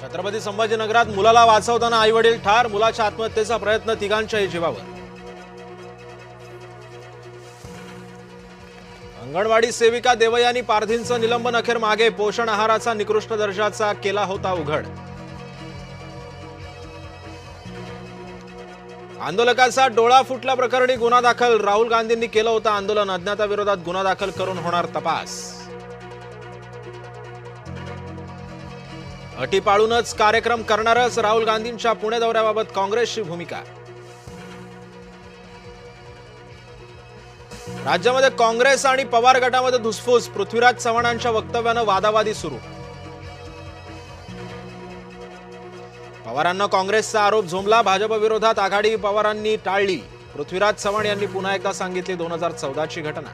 छत्रपती संभाजीनगरात मुलाला वाचवताना आईवडील ठार, मुलाच्या आत्महत्येचा प्रयत्न, तिघांच्याही जीवावर. अंगणवाडी सेविका देवयानी पारधींचं निलंबन अखेर मागे, पोषण आहाराचा निकृष्ट दर्जाचा केला होता उघड. आंदोलकाचा डोळा फुटला प्रकरणी गुन्हा दाखल, राहुल गांधींनी केलं होतं आंदोलन, अज्ञाताविरोधात गुन्हा दाखल करून होणार तपास. अटी पाळूनच कार्यक्रम करणारच, राहुल गांधींच्या पुणे दौऱ्याबाबत काँग्रेसची भूमिका. राज्यामध्ये काँग्रेस आणि पवार गटामध्ये धुसफूस, पृथ्वीराज चव्हाणांच्या वक्तव्यानं वादावादी सुरू. पवारांना काँग्रेसचा आरोप झोंबला, भाजप विरोधात आघाडी पवारांनी टाळली. पृथ्वीराज चव्हाण यांनी पुन्हा एकदा सांगितली 2014ची घटना.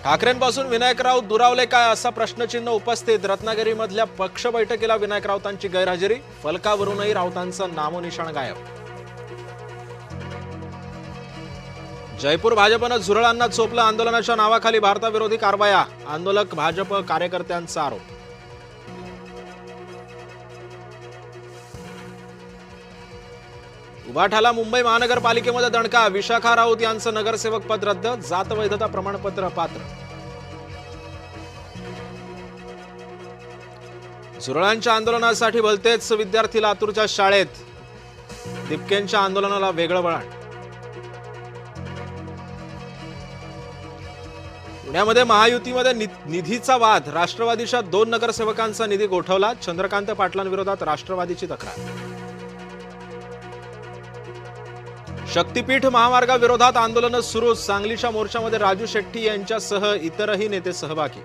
ठाकरेंपासून विनायक राऊत दुरावले काय, असा प्रश्नचिन्ह उपस्थित. रत्नागिरीमधल्या पक्ष बैठकीला विनायक राऊतांची गैरहजेरी, फलकावरूनही राऊतांचं नामोनिशाण गायब. जयपूर भाजपनं झुरळांना चोपलं, आंदोलनाच्या नावाखाली भारताविरोधी कारवाया, आंदोलक भाजप कार्यकर्त्यांचा आरोप. उभाठाला मुंबई महानगरपालिकेमध्ये दणका, विशाखा राऊत यांचं नगरसेवक पद रद्द, जात वैधता प्रमाणपत्र पात्र. झुरळांच्या आंदोलनासाठी भलतेच विद्यार्थी लातूरच्या शाळेत, दिपकेंच्या आंदोलनाला वेगळं वळण. पुण्यामध्ये महायुतीमध्ये निधीचा वाद, राष्ट्रवादीच्या 2 नगरसेवकांचा निधी गोठवला, चंद्रकांत पाटलांविरोधात राष्ट्रवादीची तक्रार. शक्तीपीठ महामार्गाविरोधात आंदोलन सुरू, सांगलीच्या मोर्चामध्ये राजू शेट्टी यांच्यासह इतरही नेते सहभागी.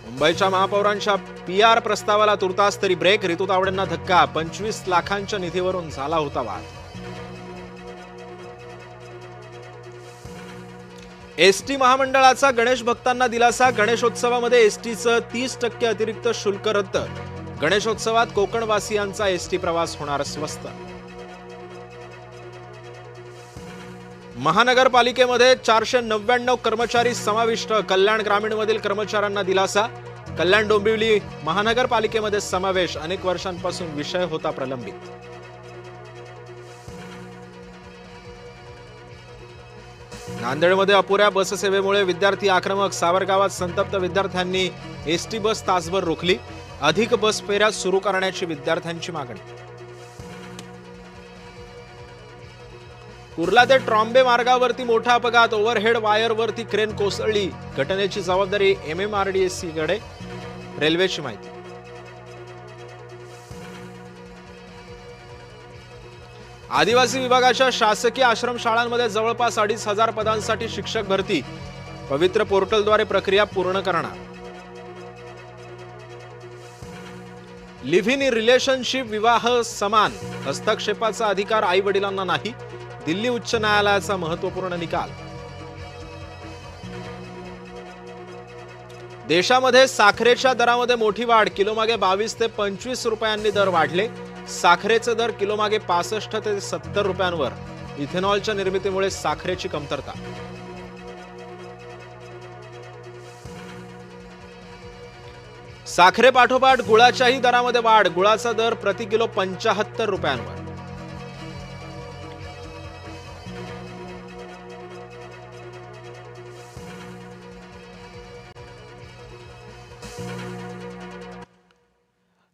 मुंबईच्या महापौरांच्या PR प्रस्तावाला तुर्तास तरी ब्रेक, रितू तावडेंना धक्का, 25 लाखांच्या निधीवरून झाला होता वाद. एसटी महामंडळाचा गणेश भक्तांना दिलासा, गणेशोत्सवामध्ये एसटीचं 30% अतिरिक्त शुल्क रद्द, गणेशोत्सवात कोकणवासियांचा एसटी प्रवास होणार स्वस्त. महानगरपालिकेमध्ये 499 कर्मचारी समाविष्ट, कल्याण ग्रामीणमधील कर्मचाऱ्यांना दिलासा, कल्याण डोंबिवली महानगरपालिकेमध्ये समावेश, अनेक वर्षांपासून विषय होता प्रलंबित. नांदेडमध्ये अपुऱ्या बससेवेमुळे विद्यार्थी आक्रमक, सावरगावात संतप्त विद्यार्थ्यांनी एसटी बस तासभर रोखली, अधिक बस फेऱ्या सुरू करण्याची विद्यार्थ्यांची मागणी. कुर्ला ते ट्रॉम्बे मार्गावरती मोठा अपघात, ओव्हरहेड वायरवरती क्रेन कोसळली, घटनेची जबाबदारी MMRDC कडे, रेल्वेची माहिती. आदिवासी विभागाच्या शासकीय आश्रमशाळांमध्ये जवळपास 2,500 पदांसाठी शिक्षक भरती, पवित्र पोर्टलद्वारे प्रक्रिया पूर्ण करणार. लिव्ह इन रिलेशनशिप विवाह समान, हस्तक्षेपाचा अधिकार आई वडिलांना नाही, दिल्ली उच्च न्यायालयाचा महत्त्वपूर्ण निकाल. देशामध्ये साखरेच्या दरामध्ये मोठी वाढ, किलोमागे 22 ते 25 रुपयांनी दर वाढले, साखरेचे दर किलोमागे 65 ते 70 रुपयांवर, इथेनॉलच्या निर्मितीमुळे साखरेची कमतरता. साखरेपाठोपाठ गुळाच्याही दरामध्ये वाढ, गुळाचा दर प्रति किलो 75 रुपयांवर.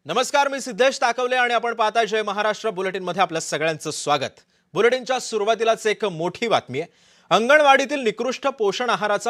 नमस्कार, मी सिद्धेश ताकवले आणि आपण पाहताय जय महाराष्ट्र बुलेटिन मध्ये आपलं सगळ्यांचं स्वागत. बुलेटिनच्या सुरुवातीलाच एक मोठी बातमी आहे. अंगणवाडीतील निकृष्ट पोषण आहाराचा